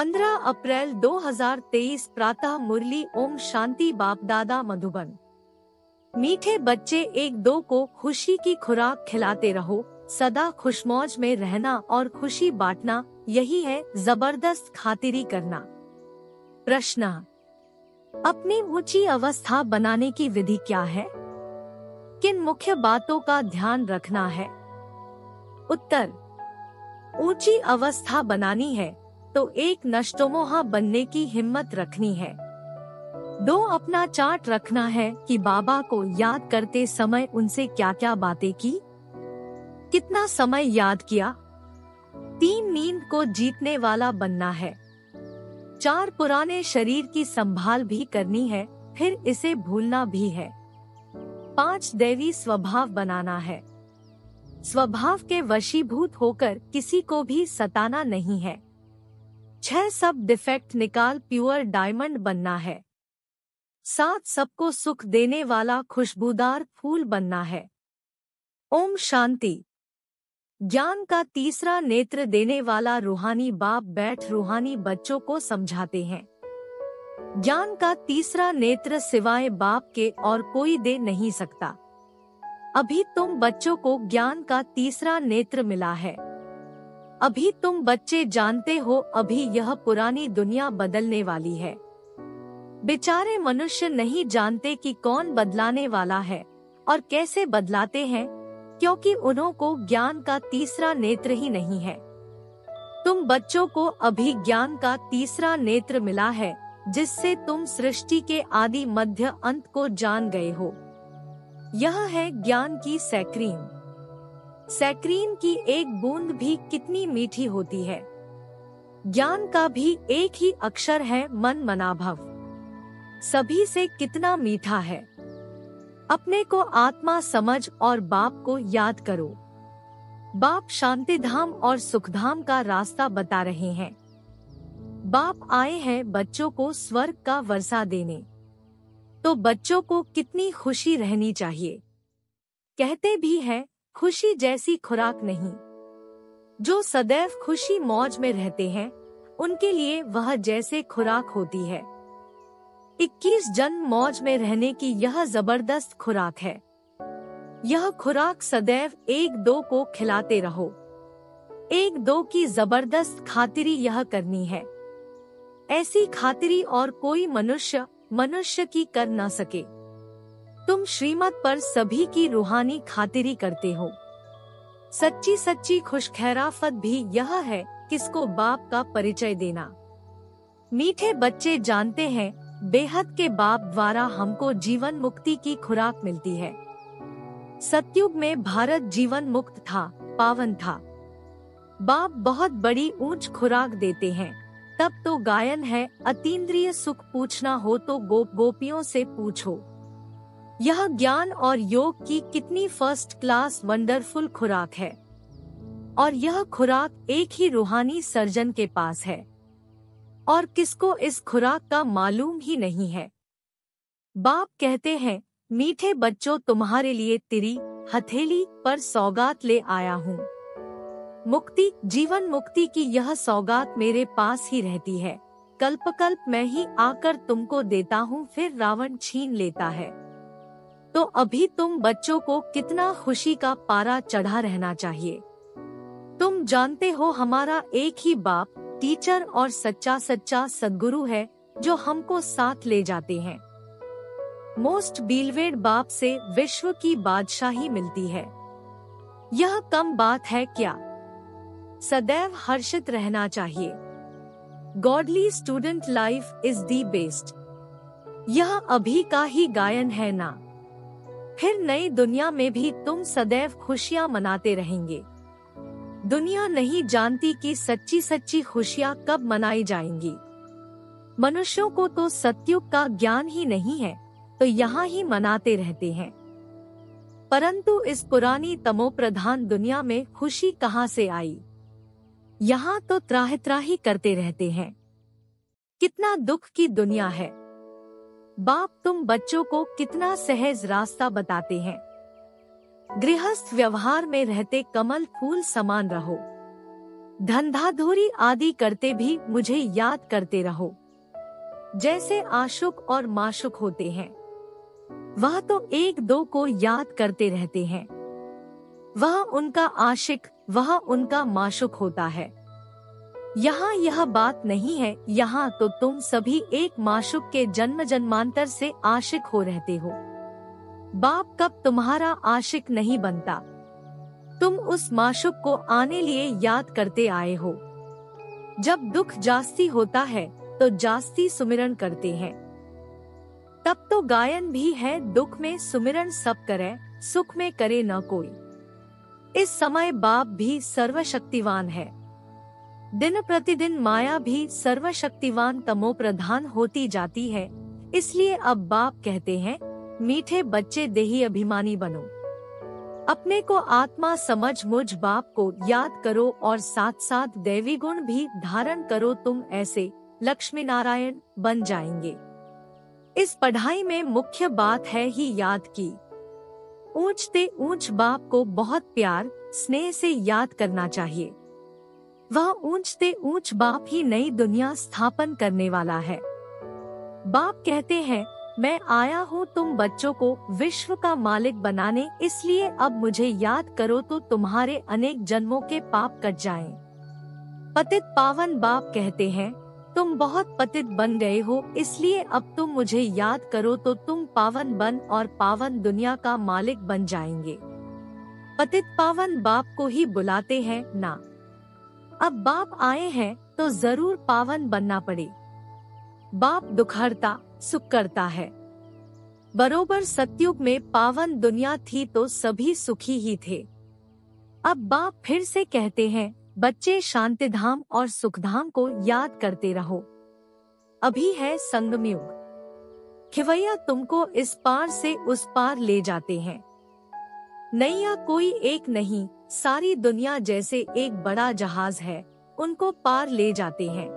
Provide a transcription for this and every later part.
15 अप्रैल 2023 प्रातः मुरली। ओम शांति। बाप दादा मधुबन। मीठे बच्चे, एक दो को खुशी की खुराक खिलाते रहो, सदा खुशमौज में रहना और खुशी बांटना, यही है जबरदस्त खातिरी करना। प्रश्न: अपनी ऊंची अवस्था बनाने की विधि क्या है? किन मुख्य बातों का ध्यान रखना है? उत्तर: ऊंची अवस्था बनानी है तो एक नष्टोमोहा बनने की हिम्मत रखनी है। 2 अपना चार्ट रखना है कि बाबा को याद करते समय उनसे क्या क्या बातें की, कितना समय याद किया। 3 नींद को जीतने वाला बनना है। 4 पुराने शरीर की संभाल भी करनी है, फिर इसे भूलना भी है। 5 दैवी स्वभाव बनाना है। स्वभाव के वशीभूत होकर किसी को भी सताना नहीं है। 6 सब डिफेक्ट निकाल प्योर डायमंड बनना है। 7 सबको सुख देने वाला खुशबूदार फूल बनना है। ओम शांति। ज्ञान का तीसरा नेत्र देने वाला रूहानी बाप बैठ रूहानी बच्चों को समझाते हैं। ज्ञान का तीसरा नेत्र सिवाय बाप के और कोई दे नहीं सकता। अभी तुम बच्चों को ज्ञान का तीसरा नेत्र मिला है। अभी तुम बच्चे जानते हो, अभी यह पुरानी दुनिया बदलने वाली है। बेचारे मनुष्य नहीं जानते कि कौन बदलाने वाला है और कैसे बदलाते हैं, क्योंकि उन्हों को ज्ञान का तीसरा नेत्र ही नहीं है। तुम बच्चों को अभी ज्ञान का तीसरा नेत्र मिला है, जिससे तुम सृष्टि के आदि मध्य अंत को जान गए हो। यह है ज्ञान की सैक्रीन। सैक्रीन की एक बूंद भी कितनी मीठी होती है। ज्ञान का भी एक ही अक्षर है, मन मनाभव। सभी से कितना मीठा है। अपने को आत्मा समझ और बाप को याद करो। बाप शांतिधाम और सुखधाम का रास्ता बता रहे हैं। बाप आए हैं बच्चों को स्वर्ग का वर्षा देने। तो बच्चों को कितनी खुशी रहनी चाहिए। कहते भी हैं, खुशी जैसी खुराक नहीं। जो सदैव खुशी मौज में रहते हैं, उनके लिए वह जैसे खुराक होती है। 21 जन्म मौज में रहने की यह जबरदस्त खुराक है। यह खुराक सदैव 1-2 को खिलाते रहो। 1-2 की जबरदस्त खातिरी यह करनी है। ऐसी खातिरी और कोई मनुष्य की कर न सके। तुम श्रीमत पर सभी की रूहानी खातिरी करते हो। सच्ची सच्ची खुशखैराफत भी यह है, किसको बाप का परिचय देना। मीठे बच्चे जानते हैं, बेहद के बाप द्वारा हमको जीवन मुक्ति की खुराक मिलती है। सतयुग में भारत जीवन मुक्त था, पावन था। बाप बहुत बड़ी ऊंच खुराक देते हैं। तब तो गायन है, अतीन्द्रिय सुख पूछना हो तो गोपियों से पूछो। यह ज्ञान और योग की कितनी फर्स्ट क्लास वंडरफुल खुराक है। और यह खुराक एक ही रूहानी सर्जन के पास है, और किसको इस खुराक का मालूम ही नहीं है। बाप कहते हैं, मीठे बच्चों, तुम्हारे लिए तेरी हथेली पर सौगात ले आया हूँ। मुक्ति, जीवन मुक्ति की यह सौगात मेरे पास ही रहती है। कल्प कल्प मैं ही आकर तुमको देता हूँ, फिर रावण छीन लेता है। तो अभी तुम बच्चों को कितना खुशी का पारा चढ़ा रहना चाहिए। तुम जानते हो, हमारा एक ही बाप टीचर और सच्चा सद्गुरु है, जो हमको साथ ले जाते हैं। मोस्ट बीलवेड बाप से विश्व की बादशाही मिलती है। यह कम बात है क्या? सदैव हर्षित रहना चाहिए। Godly student life is the best. यह अभी का ही गायन है ना। फिर नई दुनिया में भी तुम सदैव खुशियाँ मनाते रहेंगे। दुनिया नहीं जानती कि सच्ची सच्ची खुशियाँ कब मनाई जाएंगी। मनुष्यों को तो सतयुग का ज्ञान ही नहीं है, तो यहाँ ही मनाते रहते हैं। परंतु इस पुरानी तमोप्रधान दुनिया में खुशी कहाँ से आई? यहाँ तो त्राही करते रहते हैं। कितना दुख की दुनिया है। बाप तुम बच्चों को कितना सहज रास्ता बताते हैं। गृहस्थ व्यवहार में रहते कमल फूल समान रहो। धंधाधोरी आदि करते भी मुझे याद करते रहो। जैसे आशुक और माशुक होते हैं, वह तो एक दो को याद करते रहते हैं। वह उनका आशिक, वह उनका माशुक होता है। यहाँ यह बात नहीं है, यहाँ तो तुम सभी एक माशुक के जन्म जन्मांतर से आशिक हो रहते हो। बाप कब तुम्हारा आशिक नहीं बनता? तुम उस माशुक को आने लिए याद करते आए हो। जब दुख जास्ती होता है तो जास्ती सुमिरन करते हैं। तब तो गायन भी है, दुख में सुमिरन सब करे, सुख में करे न कोई। इस समय बाप भी सर्वशक्तिवान है। दिन प्रतिदिन माया भी सर्वशक्तिवान तमो प्रधान होती जाती है। इसलिए अब बाप कहते हैं, मीठे बच्चे देही अभिमानी बनो। अपने को आत्मा समझ मुझ बाप को याद करो और साथ साथ दैवी गुण भी धारण करो। तुम ऐसे लक्ष्मी नारायण बन जाएंगे। इस पढ़ाई में मुख्य बात है ही याद की। ऊंचते ऊंच बाप को बहुत प्यार स्नेह से याद करना चाहिए। वह ऊंचते ऊंच बाप ही नई दुनिया स्थापन करने वाला है। बाप कहते हैं, मैं आया हूँ तुम बच्चों को विश्व का मालिक बनाने, इसलिए अब मुझे याद करो तो तुम्हारे अनेक जन्मों के पाप कट जाएं। पतित पावन बाप कहते हैं, तुम बहुत पतित बन गए हो, इसलिए अब तुम मुझे याद करो तो तुम पावन बन और पावन दुनिया का मालिक बन जाएंगे। पतित पावन बाप को ही बुलाते हैं ना। अब बाप आए हैं तो जरूर पावन बनना पड़े। बाप दुखहर्ता सुख करता है। बरोबर सतयुग में पावन दुनिया थी तो सभी सुखी ही थे। अब बाप फिर से कहते हैं, बच्चे शांतिधाम और सुखधाम को याद करते रहो। अभी है संगम युग। खिवैया तुमको इस पार से उस पार ले जाते हैं। नैया कोई एक नहीं, सारी दुनिया जैसे एक बड़ा जहाज है, उनको पार ले जाते हैं।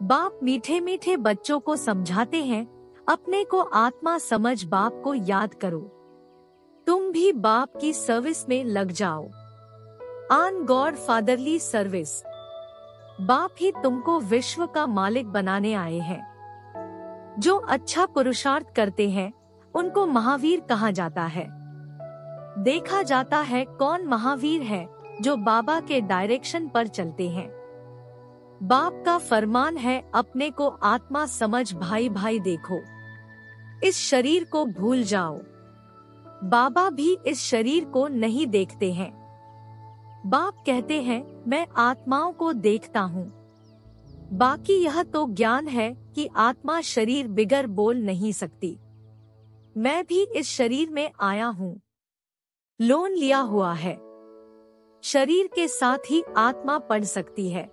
बाप मीठे मीठे बच्चों को समझाते हैं, अपने को आत्मा समझ बाप को याद करो। तुम भी बाप की सर्विस में लग जाओ। On God fatherly service. बाप ही तुमको विश्व का मालिक बनाने आए हैं। जो अच्छा पुरुषार्थ करते हैं उनको महावीर कहा जाता है। देखा जाता है कौन महावीर है, जो बाबा के डायरेक्शन पर चलते हैं। बाप का फरमान है, अपने को आत्मा समझ भाई भाई देखो। इस शरीर को भूल जाओ। बाबा भी इस शरीर को नहीं देखते हैं। बाप कहते हैं, मैं आत्माओं को देखता हूँ। बाकी यह तो ज्ञान है कि आत्मा शरीर बिगर बोल नहीं सकती। मैं भी इस शरीर में आया हूँ, लोन लिया हुआ है। शरीर के साथ ही आत्मा पढ़ सकती है।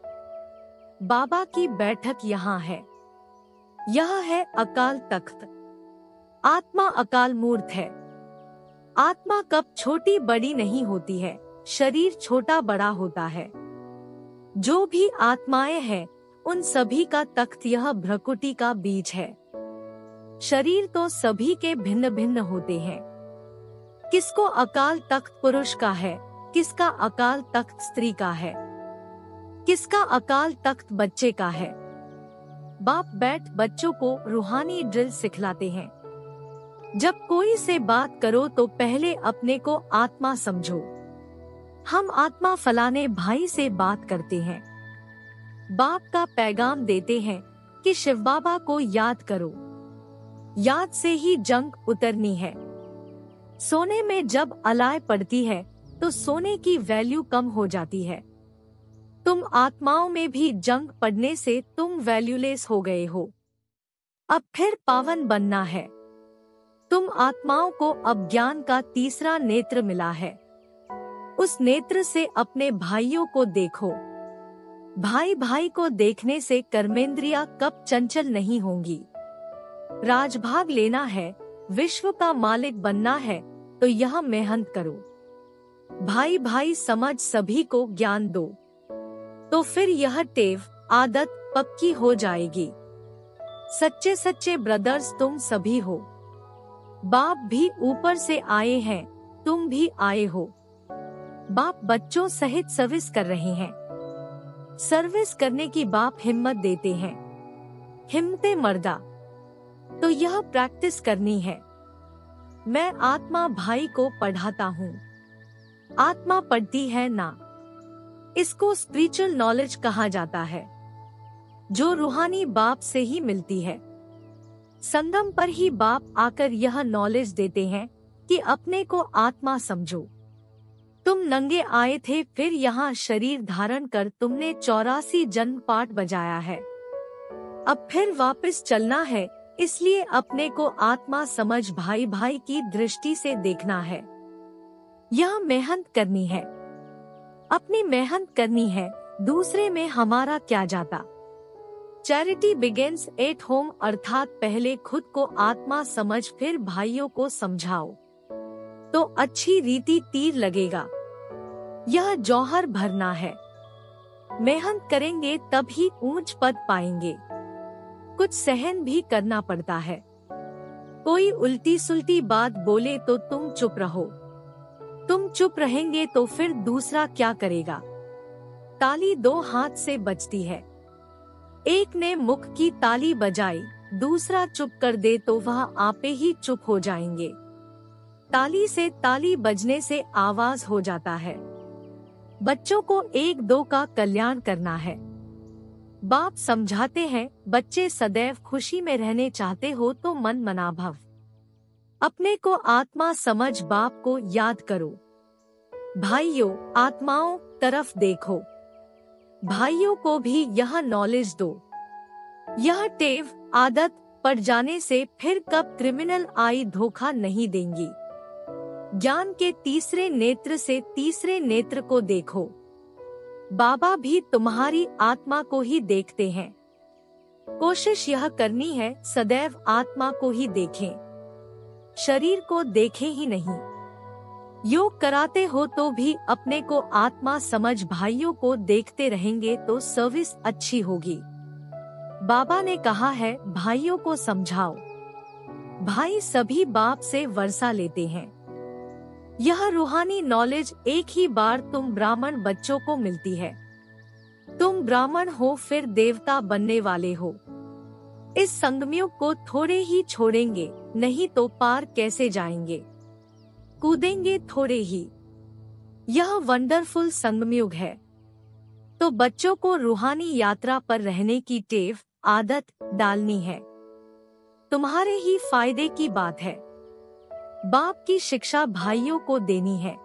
बाबा की बैठक यहाँ है। यह है अकाल तख्त। आत्मा अकाल मूर्त है। आत्मा कब छोटी बड़ी नहीं होती है, शरीर छोटा बड़ा होता है। जो भी आत्माएं हैं उन सभी का तख्त यह भ्रकुटी का बीज है। शरीर तो सभी के भिन्न भिन्न होते हैं। किसको अकाल तख्त पुरुष का है, किसका अकाल तख्त स्त्री का है, किसका अकाल तख्त बच्चे का है। बाप बैठ बच्चों को रूहानी ड्रिल सिखलाते हैं। जब कोई से बात करो तो पहले अपने को आत्मा समझो। हम आत्मा फलाने भाई से बात करते हैं। बाप का पैगाम देते हैं कि शिव बाबा को याद करो। याद से ही जंग उतरनी है। सोने में जब अलाय पड़ती है तो सोने की वैल्यू कम हो जाती है। तुम आत्माओं में भी जंग पड़ने से तुम वैल्यूलेस हो गए हो। अब फिर पावन बनना है। तुम आत्माओं को अब ज्ञान का तीसरा नेत्र मिला है। उस नेत्र से अपने भाइयों को देखो। भाई भाई को देखने से कर्मेंद्रियां कब चंचल नहीं होंगी। राजभाग लेना है, विश्व का मालिक बनना है तो यह मेहनत करो। भाई भाई समझ सभी को ज्ञान दो, तो फिर यह टेव आदत पक्की हो जाएगी। सच्चे सच्चे ब्रदर्स तुम सभी हो। बाप भी ऊपर से आए हैं, तुम भी आए हो। बाप बच्चों सहित सर्विस कर रहे हैं। सर्विस करने की बाप हिम्मत देते हैं। हिम्मते मर्दा, तो यह प्रैक्टिस करनी है। मैं आत्मा भाई को पढ़ाता हूँ, आत्मा पढ़ती है ना। इसको स्पिरिचुअल नॉलेज कहा जाता है, जो रूहानी बाप से ही मिलती है। संगम पर ही बाप आकर यह नॉलेज देते हैं कि अपने को आत्मा समझो। तुम नंगे आए थे, फिर यहाँ शरीर धारण कर तुमने 84 जन्म पाठ बजाया है। अब फिर वापस चलना है, इसलिए अपने को आत्मा समझ भाई भाई की दृष्टि से देखना है। यह मेहनत करनी है, अपनी मेहनत करनी है, दूसरे में हमारा क्या जाता। चैरिटी बिगिंस एट होम, अर्थात पहले खुद को आत्मा समझ फिर भाइयों को समझाओ, तो अच्छी रीति तीर लगेगा। यह जौहर भरना है, मेहनत करेंगे तभी ऊंच पद पाएंगे। कुछ सहन भी करना पड़ता है। कोई उल्टी सुल्टी बात बोले तो तुम चुप रहो। तुम चुप रहेंगे तो फिर दूसरा क्या करेगा। ताली दो हाथ से बजती है। एक ने मुख की ताली बजाई, दूसरा चुप कर दे तो वह आपे ही चुप हो जाएंगे। ताली से ताली बजने से आवाज हो जाता है। बच्चों को एक दो का कल्याण करना है। बाप समझाते हैं, बच्चे सदैव खुशी में रहने चाहते हो तो मन मना भव। अपने को आत्मा समझ बाप को याद करो। भाइयों, आत्माओं तरफ देखो। भाइयों को भी यह नॉलेज दो। यह टेव आदत पड़ जाने से फिर कब क्रिमिनल आई धोखा नहीं देंगी। ज्ञान के तीसरे नेत्र से तीसरे नेत्र को देखो। बाबा भी तुम्हारी आत्मा को ही देखते हैं। कोशिश यह करनी है सदैव आत्मा को ही देखें, शरीर को देखें ही नहीं। योग कराते हो तो भी अपने को आत्मा समझ भाइयों को देखते रहेंगे तो सर्विस अच्छी होगी। बाबा ने कहा है, भाइयों को समझाओ। भाई सभी बाप से वर्षा लेते हैं। यह रूहानी नॉलेज एक ही बार तुम ब्राह्मण बच्चों को मिलती है। तुम ब्राह्मण हो फिर देवता बनने वाले हो। इस संगमयुग को थोड़े ही छोड़ेंगे, नहीं तो पार कैसे जाएंगे। कूदेंगे थोड़े ही। यह वंडरफुल संगमयुग है। तो बच्चों को रूहानी यात्रा पर रहने की टेव आदत डालनी है। तुम्हारे ही फायदे की बात है। बाप की शिक्षा भाइयों को देनी है।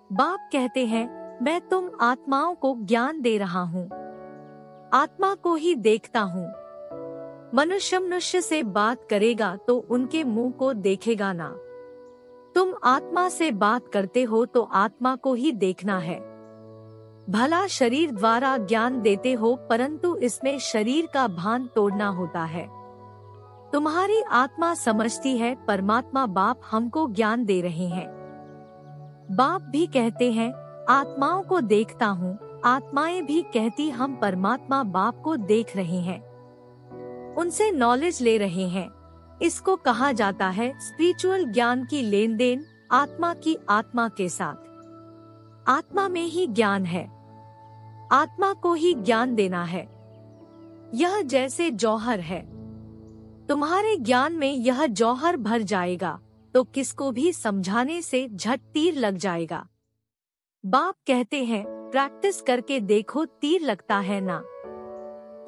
बाप कहते हैं, मैं तुम आत्माओं को ज्ञान दे रहा हूँ, आत्मा को ही देखता हूँ। मनुष्य से बात करेगा तो उनके मुंह को देखेगा ना। तुम आत्मा से बात करते हो तो आत्मा को ही देखना है। भला शरीर द्वारा ज्ञान देते हो, परंतु इसमें शरीर का भान तोड़ना होता है। तुम्हारी आत्मा समझती है परमात्मा बाप हमको ज्ञान दे रहे हैं। बाप भी कहते हैं, आत्माओं को देखता हूँ। आत्माएं भी कहती हम परमात्मा बाप को देख रहे हैं, उनसे नॉलेज ले रहे हैं। इसको कहा जाता है स्पिरिचुअल ज्ञान की लेन देन, आत्मा की आत्मा के साथ। आत्मा में ही ज्ञान है, आत्मा को ही ज्ञान देना है। यह जैसे जौहर है, तुम्हारे ज्ञान में यह जौहर भर जाएगा तो किसको भी समझाने से झट तीर लग जाएगा। बाप कहते हैं, प्रैक्टिस करके देखो, तीर लगता है ना।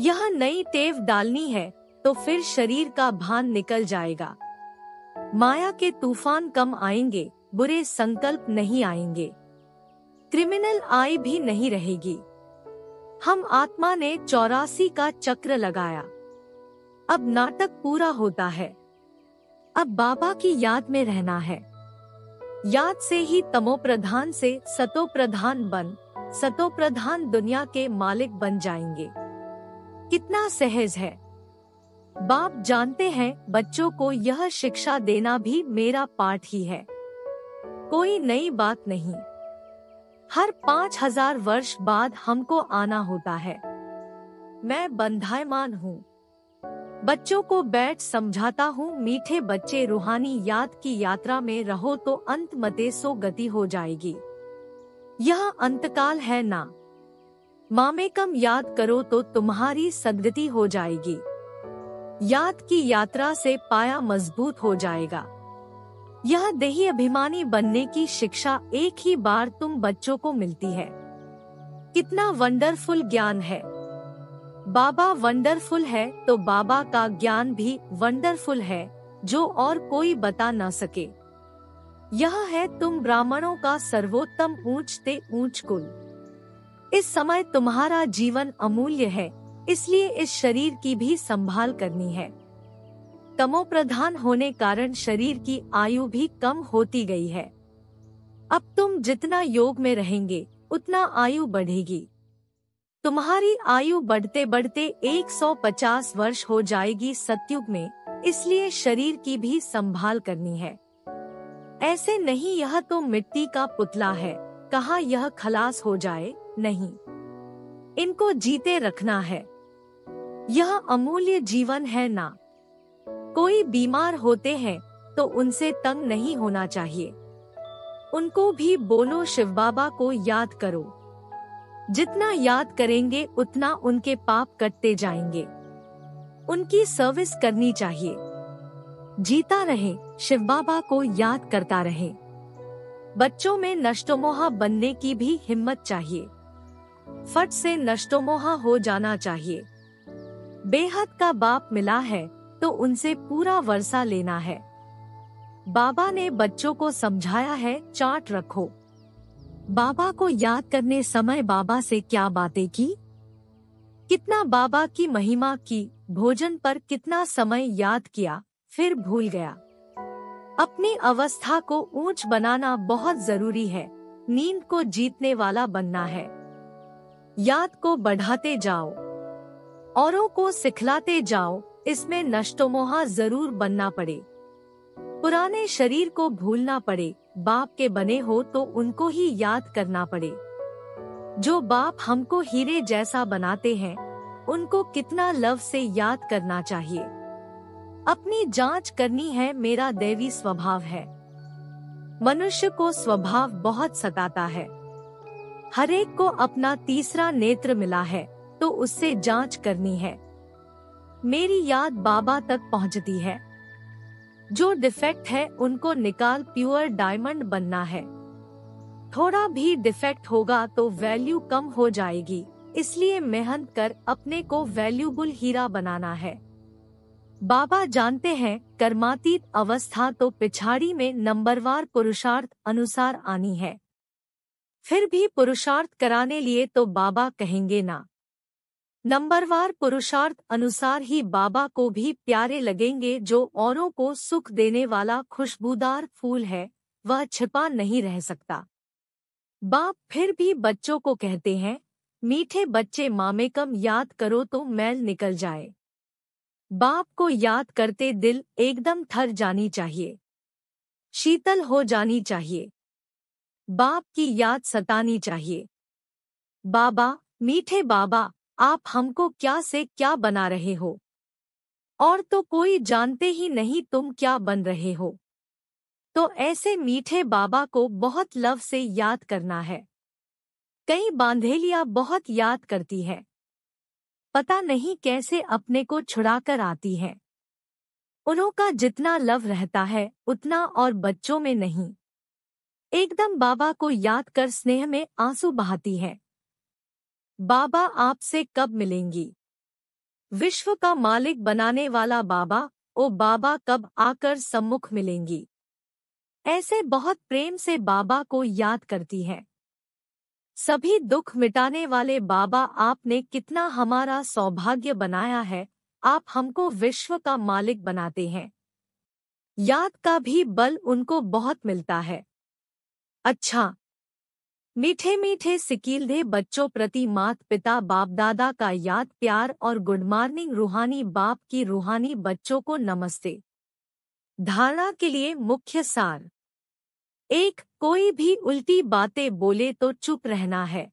यह नई टेव डालनी है तो फिर शरीर का भान निकल जाएगा। माया के तूफान कम आएंगे, बुरे संकल्प नहीं आएंगे, क्रिमिनल आई भी नहीं रहेगी। हम आत्मा ने 84 का चक्र लगाया, अब नाटक पूरा होता है। अब बाबा की याद में रहना है। याद से ही तमोप्रधान से सतोप्रधान बन, सतोप्रधान दुनिया के मालिक बन जाएंगे। कितना सहज है। बाप जानते हैं बच्चों को यह शिक्षा देना भी मेरा पाठ ही है, कोई नई बात नहीं। हर 5000 वर्ष बाद हमको आना होता है। मैं बंधायमान हूँ, बच्चों को बैठ समझाता हूँ। मीठे बच्चे, रूहानी याद की यात्रा में रहो तो अंत मते सो गति हो जाएगी। यह अंतकाल है ना। मामेकम याद करो तो तुम्हारी सद्गति हो जाएगी। याद की यात्रा से पाया मजबूत हो जाएगा। यह देही अभिमानी बनने की शिक्षा एक ही बार तुम बच्चों को मिलती है। कितना वंडरफुल ज्ञान है। बाबा वंडरफुल है तो बाबा का ज्ञान भी वंडरफुल है, जो और कोई बता न सके। यह है तुम ब्राह्मणों का सर्वोत्तम ऊंच ते ऊंच कुल। इस समय तुम्हारा जीवन अमूल्य है, इसलिए इस शरीर की भी संभाल करनी है। तमो प्रधान होने कारण शरीर की आयु भी कम होती गई है। अब तुम जितना योग में रहेंगे उतना आयु बढ़ेगी। तुम्हारी आयु बढ़ते बढ़ते 150 वर्ष हो जाएगी सतयुग में, इसलिए शरीर की भी संभाल करनी है। ऐसे नहीं यह तो मिट्टी का पुतला है, कहा यह खलास हो जाए, नहीं, इनको जीते रखना है। यह अमूल्य जीवन है ना। कोई बीमार होते हैं तो उनसे तंग नहीं होना चाहिए। उनको भी बोलो शिव बाबा को याद करो। जितना याद करेंगे उतना उनके पाप कटते जाएंगे। उनकी सर्विस करनी चाहिए। जीता रहे, शिव बाबा को याद करता रहे। बच्चों में नष्टोमोहा बनने की भी हिम्मत चाहिए। फट से नष्टोमोहा हो जाना चाहिए। बेहद का बाप मिला है तो उनसे पूरा वर्षा लेना है। बाबा ने बच्चों को समझाया है, चार्ट रखो। बाबा को याद करने समय बाबा से क्या बातें की, कितना बाबा की महिमा की, भोजन पर कितना समय याद किया, फिर भूल गया। अपनी अवस्था को ऊंच बनाना बहुत जरूरी है। नींद को जीतने वाला बनना है। याद को बढ़ाते जाओ, औरों को सिखलाते जाओ। इसमें नष्टोमोहा जरूर बनना पड़े। पुराने शरीर को भूलना पड़े। बाप के बने हो तो उनको ही याद करना पड़े। जो बाप हमको हीरे जैसा बनाते हैं, उनको कितना लव से याद करना चाहिए। अपनी जांच करनी है। मेरा दैवी स्वभाव है। मनुष्य को स्वभाव बहुत सताता है। हरेक को अपना तीसरा नेत्र मिला है तो उससे जांच करनी है। मेरी याद बाबा तक पहुंचती है। जो डिफेक्ट है उनको निकाल प्योर डायमंड बनना है। थोड़ा भी डिफेक्ट होगा तो वैल्यू कम हो जाएगी, इसलिए मेहनत कर अपने को वैल्यूबल हीरा बनाना है। बाबा जानते हैं कर्मातीत अवस्था तो पिछाड़ी में नंबरवार पुरुषार्थ अनुसार आनी है। फिर भी पुरुषार्थ कराने लिए तो बाबा कहेंगे ना। नंबरवार पुरुषार्थ अनुसार ही बाबा को भी प्यारे लगेंगे। जो औरों को सुख देने वाला खुशबूदार फूल है, वह छिपा नहीं रह सकता। बाप फिर भी बच्चों को कहते हैं, मीठे बच्चे मामेकम याद करो तो मैल निकल जाए। बाप को याद करते दिल एकदम थर जानी चाहिए, शीतल हो जानी चाहिए। बाप की याद सतानी चाहिए। बाबा, मीठे बाबा, आप हमको क्या से क्या बना रहे हो, और तो कोई जानते ही नहीं तुम क्या बन रहे हो। तो ऐसे मीठे बाबा को बहुत लव से याद करना है। कई बांधेलियां बहुत याद करती है, पता नहीं कैसे अपने को छुड़ाकर आती है। उनका जितना लव रहता है उतना और बच्चों में नहीं। एकदम बाबा को याद कर स्नेह में आंसू बहाती है। बाबा आपसे कब मिलेंगी? विश्व का मालिक बनाने वाला बाबा, ओ बाबा कब आकर सम्मुख मिलेंगी? ऐसे बहुत प्रेम से बाबा को याद करती है। सभी दुख मिटाने वाले बाबा, आपने कितना हमारा सौभाग्य बनाया है। आप हमको विश्व का मालिक बनाते हैं। याद का भी बल उनको बहुत मिलता है। अच्छा, मीठे मीठे सिकीलधे बच्चों प्रति मात पिता बाप दादा का याद प्यार और गुड मॉर्निंग। रूहानी बाप की रूहानी बच्चों को नमस्ते। धारणा के लिए मुख्य सार। 1. कोई भी उल्टी बातें बोले तो चुप रहना है।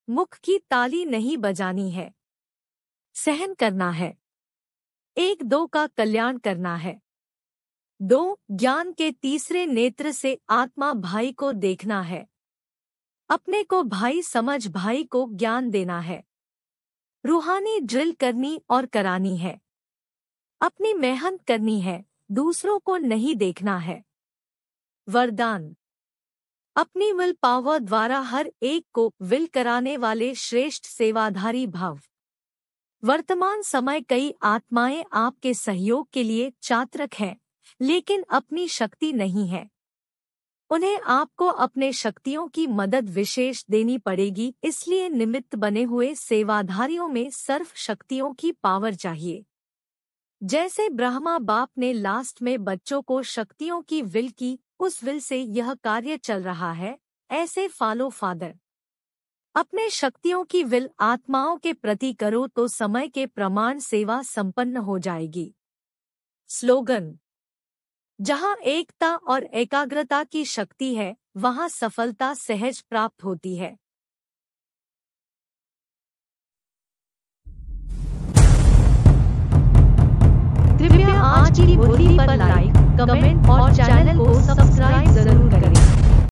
मुख की ताली नहीं बजानी है, सहन करना है। 1-2 का कल्याण करना है। 2. ज्ञान के तीसरे नेत्र से आत्मा भाई को देखना है। अपने को भाई समझ भाई को ज्ञान देना है। रूहानी ड्रिल करनी और करानी है। अपनी मेहनत करनी है, दूसरों को नहीं देखना है। वरदान। अपनी विल पावर द्वारा हर एक को विल कराने वाले श्रेष्ठ सेवाधारी भव। वर्तमान समय कई आत्माएं आपके सहयोग के लिए चातक हैं, लेकिन अपनी शक्ति नहीं है। उन्हें आपको अपने शक्तियों की मदद विशेष देनी पड़ेगी, इसलिए निमित्त बने हुए सेवाधारियों में सर्व शक्तियों की पावर चाहिए। जैसे ब्रह्मा बाप ने लास्ट में बच्चों को शक्तियों की विल की, उस विल से यह कार्य चल रहा है, ऐसे फॉलो फादर। अपने शक्तियों की विल आत्माओं के प्रति करो तो समय के प्रमाण सेवा संपन्न हो जाएगी। स्लोगन। जहाँ एकता और एकाग्रता की शक्ति है, वहाँ सफलता सहज प्राप्त होती है। कृपया आज की पोथी पर लाइक